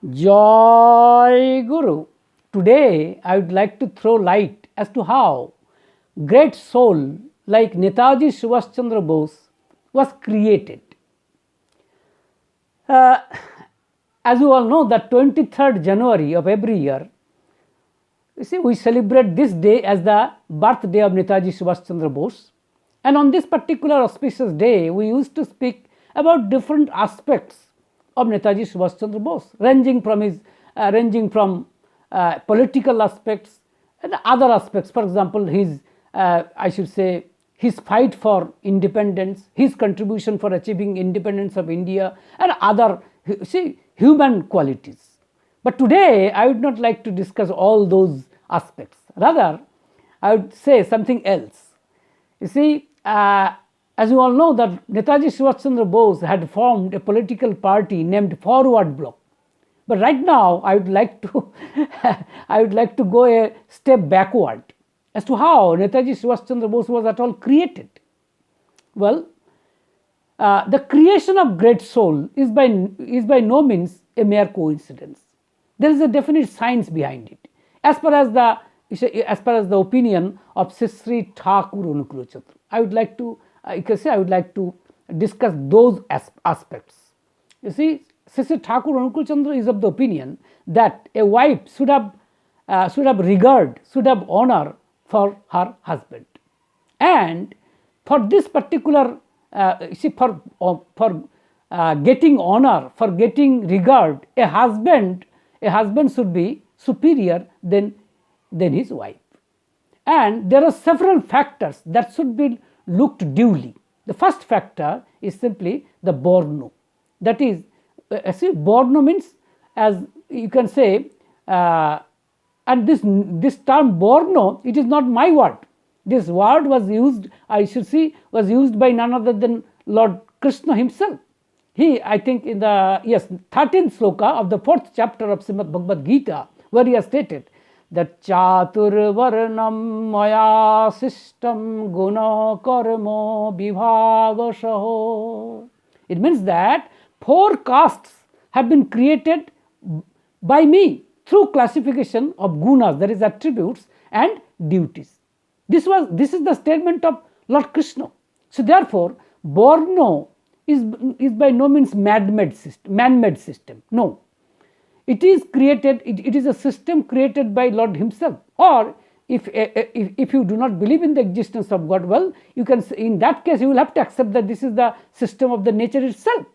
Joy Guru. Today I would like to throw light as to how great soul like Netaji Subhash Chandra Bose was created. As you all know, that 23rd January of every year, we celebrate this day as the birthday of Netaji Subhash Chandra Bose. And on this particular auspicious day, we used to speak about different aspects of Netaji Subhash Chandra Bose, ranging from political aspects and other aspects. For example, his fight for independence, his contribution for achieving independence of India, and other human qualities. But today I would not like to discuss all those aspects. Rather, I would say something else. As you all know, that Netaji Subhash Chandra Bose had formed a political party named Forward Bloc. But right now, I would like to go a step backward as to how Netaji Subhash Chandra Bose was at all created. Well, the creation of great soul is by no means a mere coincidence. There is a definite science behind it, as per as the opinion of Sri Thakurji Unknown. I would like to discuss those aspects. You see, Sri Thakurji Unknown is of the opinion that a wife should have regard, should have honor for her husband, and for this particular getting honor, for getting regard, a husband should be superior than his wife. And there are several factors that should be looked duly. The first factor is simply the borno. That is, borno means, as you can say, and this term borno, it is not my word. This word was used, was used by none other than Lord Krishna himself. He, I think, in the 13th sloka of the 4th chapter of Srimad Bhagavad Gita, where he has stated that Chatur Varnam Maya Sistam Guna Karma Vibhagasaho. It means that 4 castes have been created by me through classification of gunas, that is attributes, and duties. This is the statement of Lord Krishna. So therefore, Borno is by no means man-made system. No. It is created. It is a system created by Lord himself. Or if you do not believe in the existence of God, well, you can, in that case, you will have to accept that this is the system of the nature itself.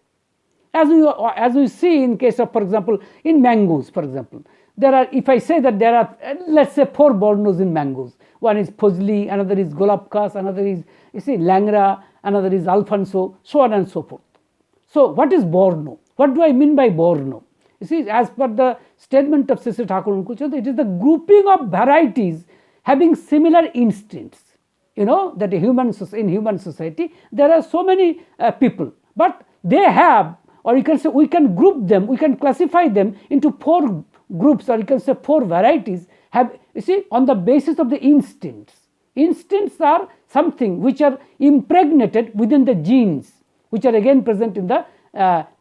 As we see in case of, for example, in mangoes, for example, there are, if I say that there are, let's say, 4 bornos in mangoes. One is Fojli, another is Golapkas, another is, Langra, another is Alfonso, so on and so forth. So what is borno? What do I mean by borno? You see, as per the statement of Sri Thakurji Unknown, it is the grouping of varieties having similar instincts. You know that in human society there are so many people, but they have, or you can say, we can group them, we can classify them into 4 groups, or you can say 4 varieties, have, on the basis of the instincts. Instincts are something which are impregnated within the genes, which are again present in the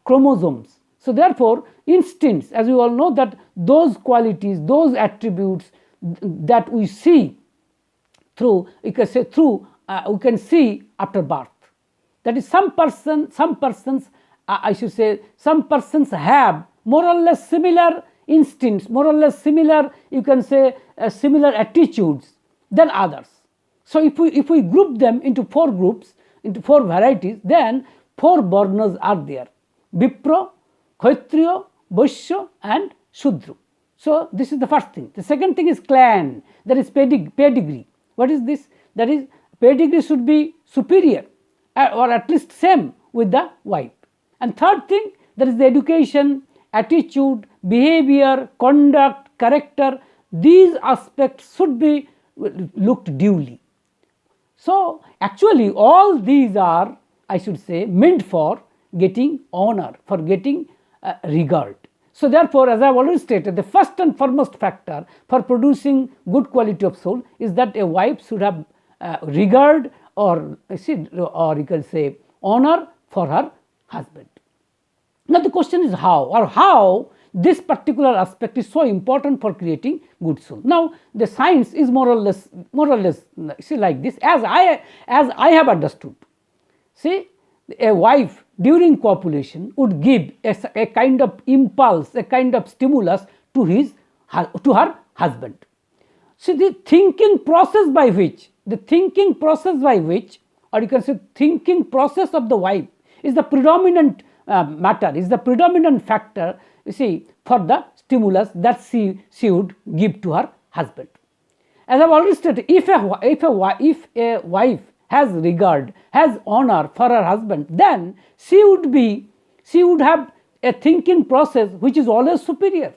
chromosomes. So therefore, instincts, as you all know, that those qualities, those attributes that we see through, we can see after birth. That is, some persons have more or less similar instincts, more or less similar, you can say, similar attitudes than others. So if we group them into 4 groups, into 4 varieties, then 4 bornas are there: Vipra, Kshatriya, Vaishya, and Shudra. So this is the first thing. The second thing is clan, that is pedigree. What is this? That is, pedigree should be superior, or at least same with the wife. And third thing, that is the education, attitude, behavior, conduct, character. These aspects should be looked duly. So actually all these are, I should say, meant for getting honor, for getting regard. So therefore, as I have already stated, the first and foremost factor for producing good quality of soul is that a wife should have regard, or you can say honor for her husband. Now the question is how this particular aspect is so important for creating good soul. Now, the science is more or less see like this, as I have understood. See, a wife during copulation would give a kind of impulse, a kind of stimulus to her husband. See, the thinking process by which, or you can say thinking process of the wife is the predominant matter, is the predominant factor, you see, for the stimulus that she would give to her husband. As I have already stated, if a wife has regard, has honor for her husband, then she would have a thinking process which is always superior,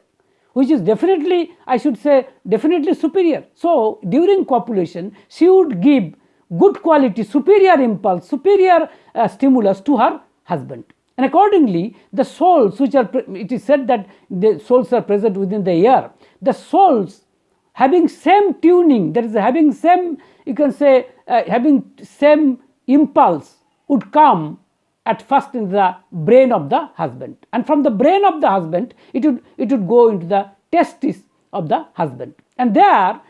which is definitely, I should say, definitely superior. So, during copulation, she would give good quality, superior impulse, superior stimulus to her husband. And accordingly, the souls which are, it is said that the souls are present within the ear, the souls having same tuning, that is having same, you can say, having same impulse would come at first in the brain of the husband, and from the brain of the husband it would go into the testis of the husband, and there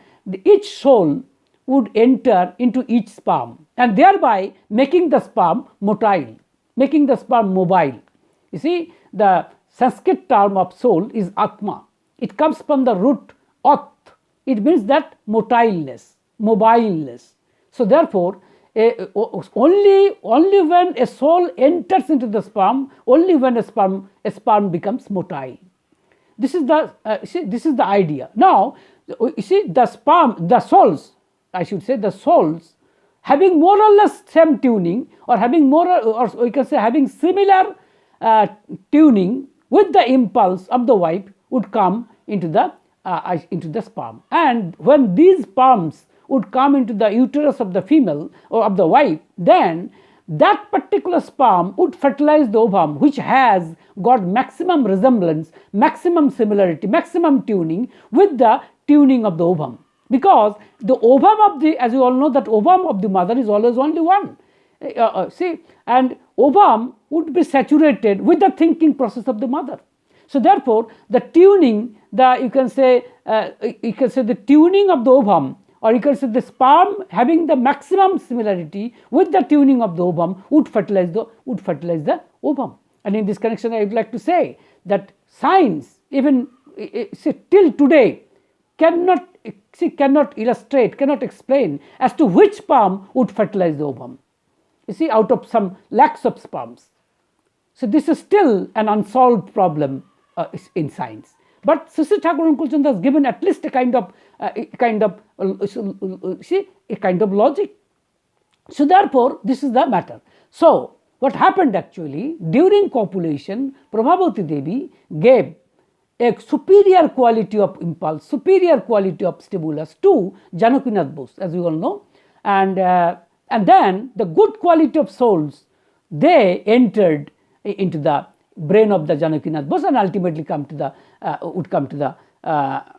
each soul would enter into each sperm, and thereby making the sperm motile, making the sperm mobile. You see, the Sanskrit term of soul is atma. It comes from the root at. It means that motileness, mobileness. So therefore, only when a soul enters into the sperm, only when a sperm becomes motile. This is the idea. Now, you see, the souls, I should say, the souls having more or less same tuning, or having or we can say having similar tuning with the impulse of the wife would come into the sperm, and when these sperms would come into the uterus of the female or of the wife, then that particular sperm would fertilize the ovum, which has got maximum resemblance, maximum similarity, maximum tuning with the tuning of the ovum, because the ovum of the, as you all know, that ovum of the mother is always only one. See, and ovum would be saturated with the thinking process of the mother. So therefore, the tuning, you can say the tuning of the ovum, or you can say the sperm having the maximum similarity with the tuning of the ovum would fertilize the ovum. And in this connection, I would like to say that science, even till today, cannot illustrate, cannot explain as to which sperm would fertilize the ovum. You see, out of some lakhs of sperms. So this is still an unsolved problem in science. But Sri Thakur Anukul Chandra has given at least a kind of logic. So therefore, this is the matter. So what happened actually during copulation, Prabhavati Devi gave a superior quality of impulse, superior quality of stimulus to Janakinath Bose, as you all know, and then the good quality of souls, they entered into the brain of the Janakinath Bose and ultimately would come to the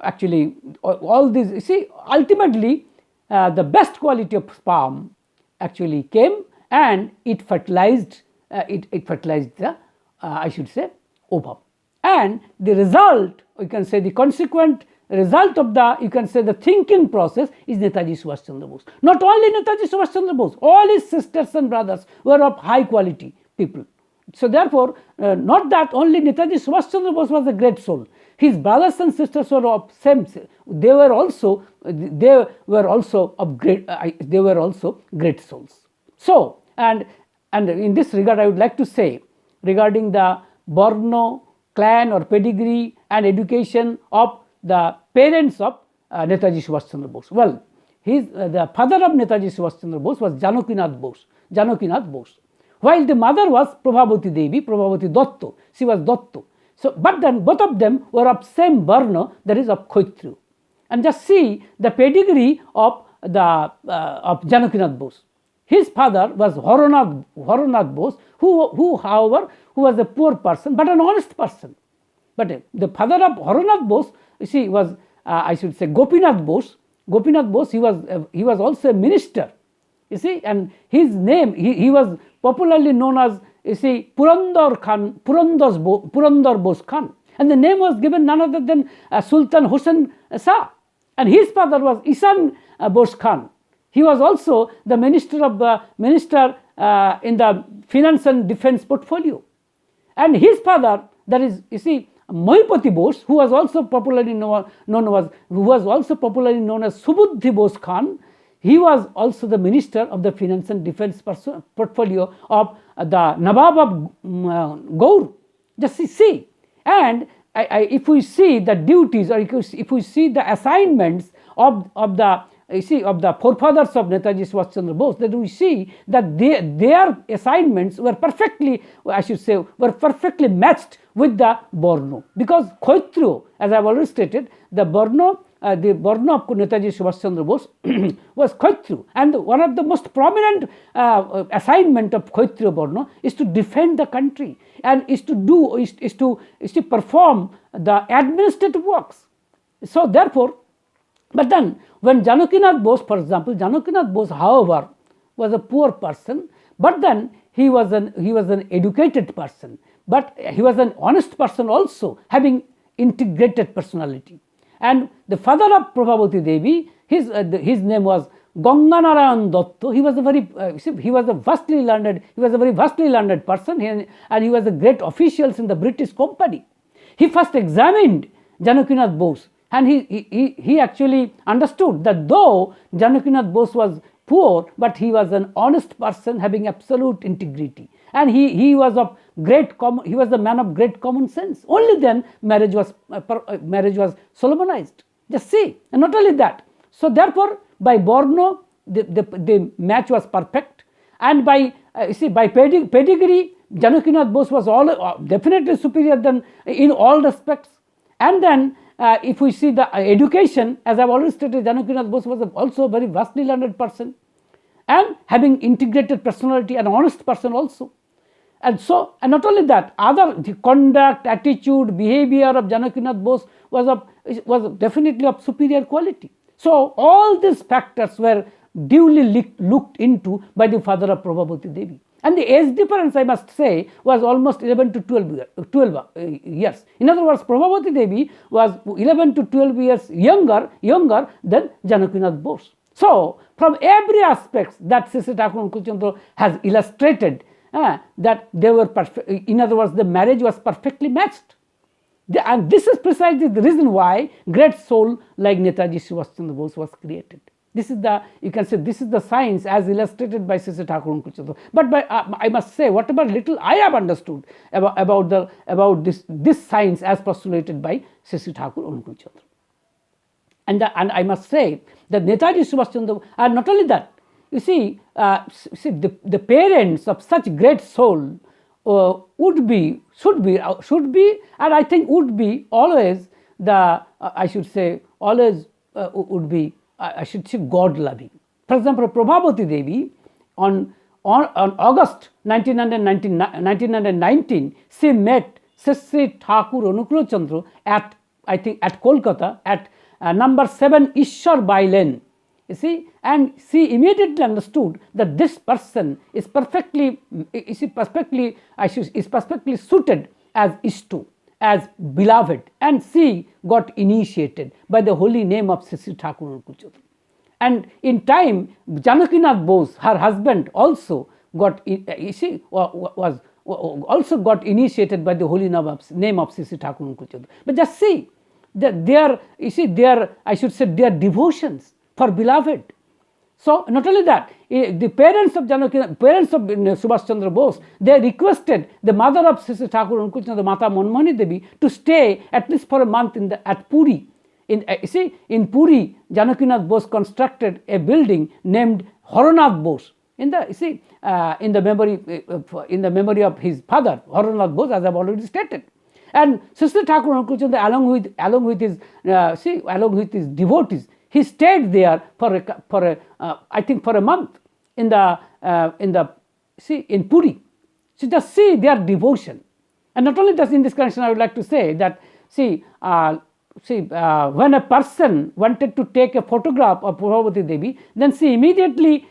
actually all these. You see, ultimately the best quality of sperm actually came and it fertilized the I should say ovum, and the result, you can say the consequent result of the, you can say the thinking process is Netaji Subhash Chandra Bose. Not only Netaji Subhash Chandra Bose, all his sisters and brothers were of high quality people. So therefore, not that only Netaji Subhash Chandra Bose was a great soul. His brothers and sisters were of same. They were also of great. They were also great souls. So and in this regard, I would like to say regarding the Varna, clan or pedigree and education of the parents of Netaji Subhash Chandra Bose. Well, the father of Netaji Subhash Chandra Bose was Janakinath Bose. While the mother was Prabhavati Devi, Prabhavati Datto, she was Datto. So, but then both of them were of same Varna, that is of Kshatriya. And just see the pedigree of Janakinath Bose. His father was Haranath Bose, who however, who was a poor person but an honest person. But the father of Haranath Bose, you see, was I should say Gopinath Bose. Gopinath Bose, he was also a minister. You see, and his name, he was popularly known as, you see, Purandar Bose Khan. and the name was given none other than Sultan Hussain Shah. And his father was Ihsan Bose Khan. He was also the minister in the finance and defense portfolio. And his father, that is, you see, Mahipati Bose, who was also popularly known as Subuddhi Bose Khan, he was also the minister of the finance and defense portfolio of the Nawab of Gaur. Just see, and if we see the duties, or if we see the assignments of the forefathers of Netaji Subhash Chandra Bose, then we see that their assignments were perfectly, perfectly matched with the Borno, because Kshatriya, as I have already stated, the Borno of Netaji Subhash Chandra Bose was Kshatriya, and one of the most prominent assignment of Kshatriya Borno is to defend the country, and is to perform the administrative works. So therefore, but then when Janakinath Bose, for example, Janakinath Bose, however, was a poor person, but then he was an educated person, but he was an honest person also, having integrated personality. And the father of Prabhavati Devi, his name was Ganganarayan Datta. He was a very vastly learned person, and he was a great official in the British company. He first examined Janakinath Bose, and he actually understood that though Janakinath Bose was poor, but he was an honest person having absolute integrity, and he was the man of great common sense. Only then marriage was solemnized. Just see, and not only that. So therefore, by Borno, the match was perfect, and by pedigree, Janakinath Bose was definitely superior than in all respects. And then if we see the education, as I have already stated, Janakinath Bose was also a very vastly learned person, and having integrated personality, and honest person also. And so, and not only that, the conduct, attitude, behavior of Janakinath Bose was definitely of superior quality. So all these factors were duly looked into by the father of Prabhavati Devi. And the age difference, I must say, was almost 11 to 12 years. In other words, Prabhavati Devi was 11 to 12 years younger than Janakinath Bose. So, from every aspect that Sri Thakur Anukul Chandra has illustrated, that they were perfect. In other words, the marriage was perfectly matched. And this is precisely the reason why great soul like Netaji Subhash Chandra Bose was created. This is the science as illustrated by Sri Thakur Anukul Chandra. But I must say, whatever little I have understood about this science as postulated by Sri Thakur Anukul Chandra. And I must say that Netaji Subhash Chandra, and not only that, you see, the parents of such great soul should be, and I think would be always would be God loving. For example, Prabhavati Devi on August 1919, she met Sri Thakur Anukul Chandra at Kolkata at number 7 Ishwar Bai Lane. You see, and she immediately understood that this person is perfectly suited as Ishtu, as beloved, and she got initiated by the holy name of Sri Thakur Anukul Chandra. And in time, Janakinath Bose, her husband, also got initiated by the holy name of Sri Thakur Anukul Chandra. But just see that their devotions for beloved. So not only that, the parents of Subhash Chandra Bose, they requested the mother of Sri Thakur Anukul Chandra, Mata Manmohani Devi, to stay at least for a month at Puri. In Puri, Janakinath Bose constructed a building named Haranath Bose in the memory of his father, Haranath Bose, as I have already stated. And Sri Thakur Anukul Chandra, along with his devotees, he stayed there for a month in Puri. So just see their devotion. And not only that, in this connection, I would like to say that when a person wanted to take a photograph of Prabhavati Devi, then he immediately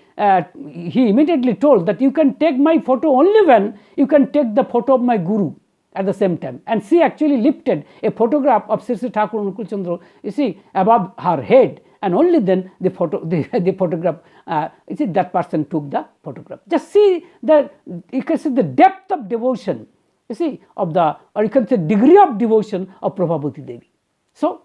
told that you can take my photo only when you can take the photo of my Guru. at the same time, and she actually lifted a photograph of Sri Sri Thakur Anukul Chandra, you see, above her head, and only then the photograph, you see, that person took the photograph. Just see the, you can see the depth of devotion, you see, of the, or you can say degree of devotion of Prabhavati Devi. So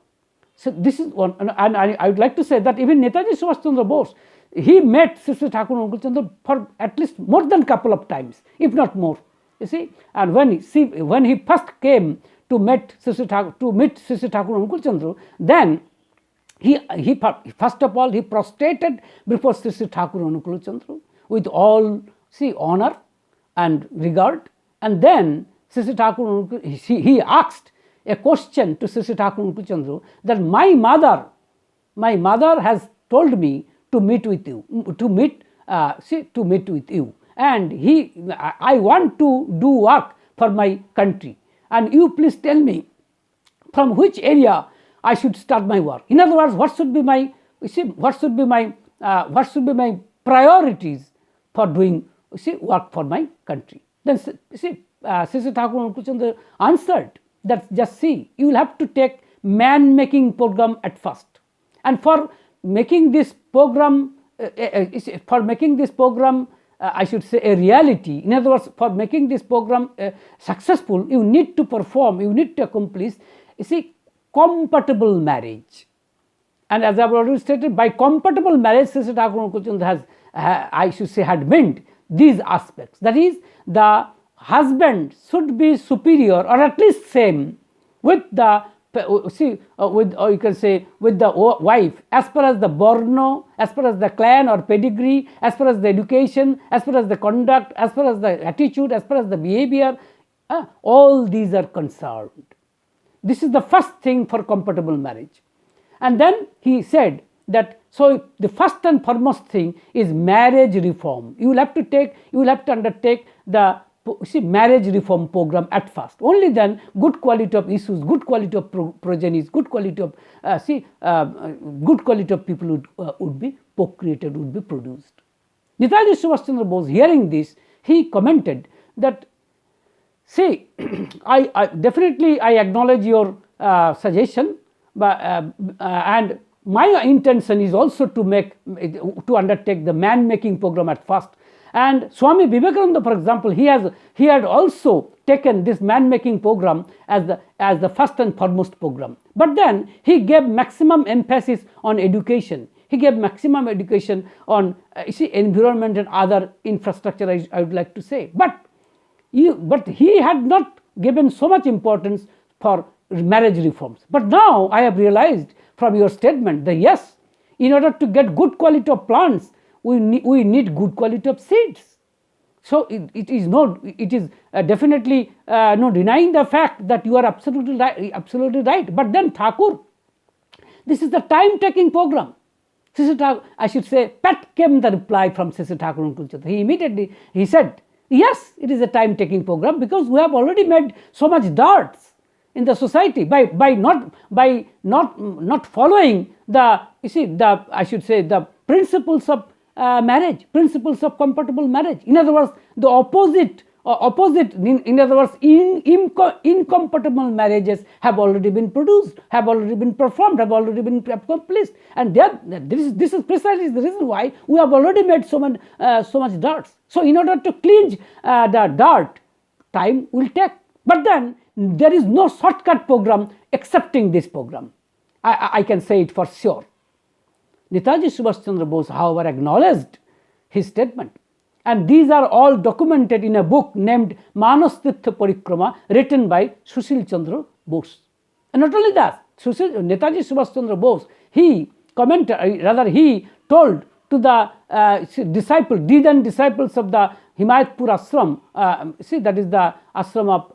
this is one, and I would like to say that even Netaji Subhash Chandra Bose, he met Sri Sri Thakur Anukul Chandra for at least more than couple of times, if not more. You see, and when he first came to meet Sri Sri Thakur Anukul Chandra, then he first of all he prostrated before Sri Sri Thakur Anukul Chandra with all, see, honor and regard, and then Sri Sri Thakur Anukul, he asked a question to Sri Sri Thakur Anukul Chandra that my mother has told me to meet with you, to meet with you. And I want to do work for my country, and you please tell me from which area I should start my work. In other words, what should be my priorities for doing, you see, work for my country. Then Sri Sri Thakur Anukul Chandra answered that, just see, you will have to take man-making program at first, and for making this program, I should say a reality. In other words, for making this program successful, you need to perform, you need to accomplish, you see, compatible marriage. And as I have already stated, by compatible marriage, Sri Sri Thakur Anukul Chandra has, I should say, had meant these aspects. That is, the husband should be superior or at least same with the, or you can say with the wife, as far as the borno, as far as the clan or pedigree, as far as the education, as far as the conduct, as far as the attitude, as far as the behavior, all these are concerned. This is the first thing for compatible marriage. And then he said that, so the first and foremost thing is marriage reform. You will have to undertake the marriage reform program at first. Only then good quality of issues, good quality of progenies, good quality of good quality of people would be procreated, would be produced. Netaji Subhash Chandra Bose, hearing this, he commented that, see, I definitely acknowledge your suggestion, but and my intention is also to undertake the man-making program at first. And Swami Vivekananda, for example, he had also taken this man-making program as the first and foremost program. But then he gave maximum emphasis on education. He gave maximum education on environment and other infrastructure, I would like to say. But he had not given so much importance for marriage reforms. But now I have realized from your statement that yes, in order to get good quality of plants, we need good quality of seeds. So it is definitely no denying the fact that you are absolutely right. But then Thakur, this is the time-taking program. I should say, pat came the reply from Sri Sri Thakur Anukul Chandra. He immediately said, yes, it is a time-taking program because we have already made so much darts in the society by not following the principles of marriage, principles of compatible marriage. In other words, the opposite, in other words, incompatible marriages have already been produced, have already been performed, have already been accomplished. And this is precisely the reason why we have already made so much darts. So in order to cleanse the dart, time will take. But then there is no shortcut program excepting this program. I can say it for sure. Netaji Subhash Chandra Bose, however, acknowledged his statement, and these are all documented in a book named Manas Tirtha Parikrama, written by Sushil Chandra Bose. And not only that, Netaji Subhash Chandra Bose, he told to the disciples of the Himayatpur ashram, that is the ashram of,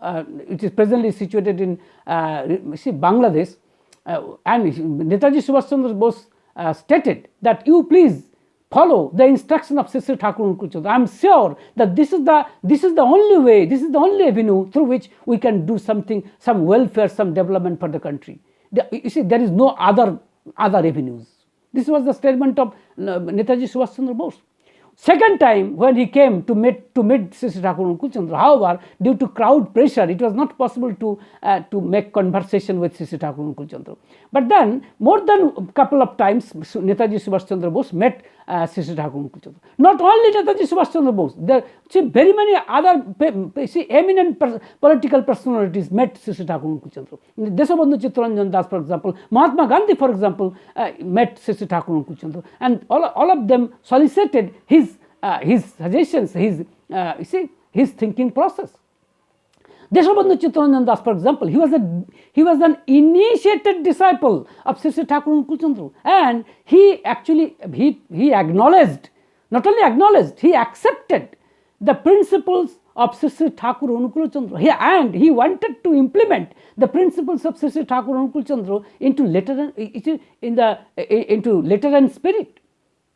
it is presently situated in Bangladesh, and Netaji Subhash Chandra Bose stated that you please follow the instruction of Sri Sri Thakur Anukul Chandra. I am sure that this is the only way, this is the only avenue through which we can do something, some welfare, some development for the country. You see, there is no other avenues. This was the statement of Netaji Subhash Chandra Bose. Second time when he came to meet Sri Thakur Anukul Chandra, however, due to crowd pressure, it was not possible to make conversation with Sri Thakur Anukul Chandra. But then, more than a couple of times, Netaji Subhash Chandra Bose met Sri Thakur Anukul Chandra. Not only Netaji Subhash Chandra Bose, there very many other eminent political personalities met Sri Thakur Anukul Chandra. Deshabandhu Chittaranjan Das, for example, Mahatma Gandhi, for example, met Sri Thakur Anukul Chandra, and all of them solicited his suggestions, his thinking process. Deshabandhu Chittaranjan Das, for example, he was an initiated disciple of Sri Thakur Anukul Chandra, and he actually he acknowledged, not only acknowledged, he accepted the principles of Sri Thakur Anukul Chandra, and he wanted to implement the principles of Sri Thakur Anukul Chandra into letter and spirit.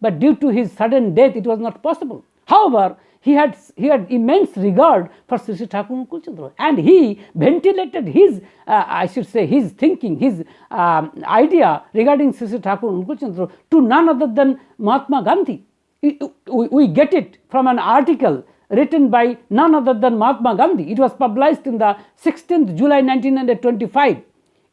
But due to his sudden death, it was not possible. However, he had immense regard for Sri Thakur Anukul Chandra, and he ventilated his, his thinking, his idea regarding Sri Thakur Anukul Chandra to none other than Mahatma Gandhi. We get it from an article written by none other than Mahatma Gandhi. It was published in the 16th July 1925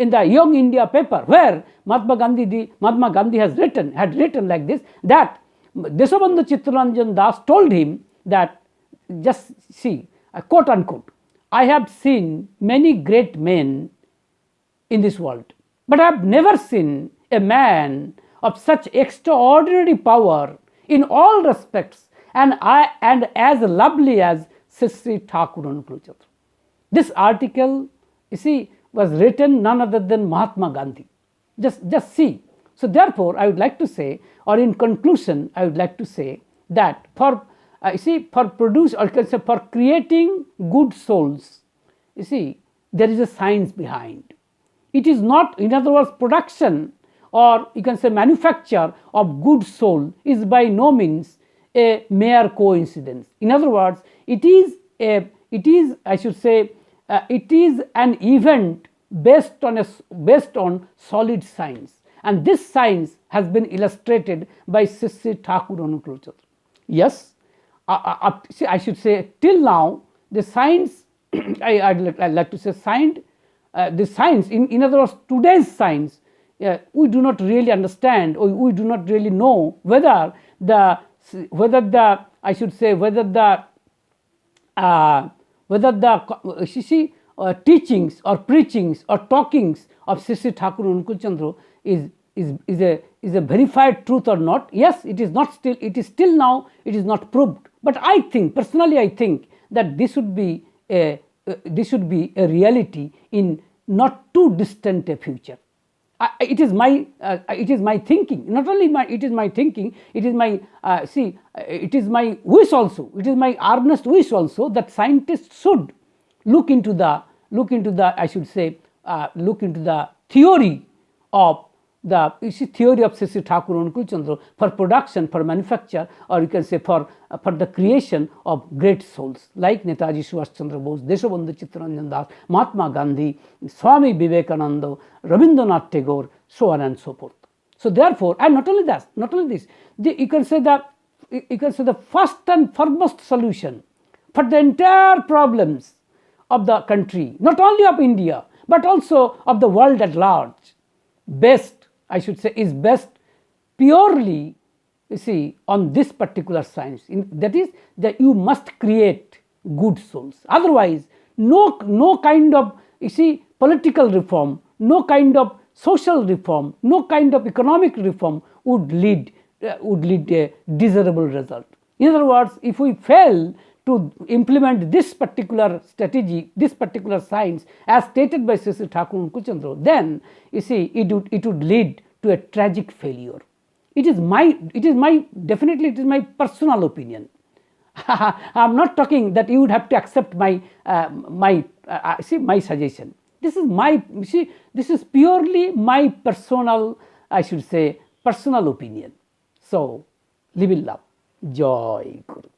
in the Young India paper, where Mahatma Gandhi had written like this, that Deshabandhu Chittaranjan Das told him that, just see, quote unquote, I have seen many great men in this world, but I have never seen a man of such extraordinary power in all respects and as lovely as Sri Thakur Anukul Chandra. This article, you see, was written none other than Mahatma Gandhi. Just see. So therefore, I would like to say, or in conclusion, I would like to say that for creating good souls, you see, there is a science behind. It is not, in other words, production or you can say manufacture of good soul is by no means a mere coincidence. In other words, it is an event based on solid science, and this science has been illustrated by Sri Thakur Anukul Chandra. Yes, I should say till now the science I'd like to say the science, in other words, today's science, we do not really understand, or we do not really know whether the teachings or preachings or talkings of Sri Thakur Anukul Chandra is a verified truth or not. Yes, it is still now, it is not proved. But I think, personally I think that this should be a reality in not too distant a future. It is my thinking. Not only it is my thinking. It is my it is my wish also. It is my earnest wish also that scientists should look into the theory of theory of Sri Thakur Anukul Chandra for production, for manufacture, or you can say for the creation of great souls like Netaji Subhash Chandra Bose, Deshabandhu Chittaranjan Das, Mahatma Gandhi, Swami Vivekananda, Rabindranath Tagore, so on and so forth. So therefore, and not only this, you can say the first and foremost solution for the entire problems of the country, not only of India but also of the world at large, is based purely, you see, on this particular science. That is, that you must create good souls. Otherwise, no kind of, you see, political reform, no kind of social reform, no kind of economic reform would lead a desirable result. In other words, if we fail to implement this particular strategy, this particular science as stated by Sri Thakur Anukul Chandra, then you see it would lead to a tragic failure. It is my personal opinion. I am not talking that you would have to accept my suggestion. This is purely my personal, personal opinion. So live in love. Joy Guru.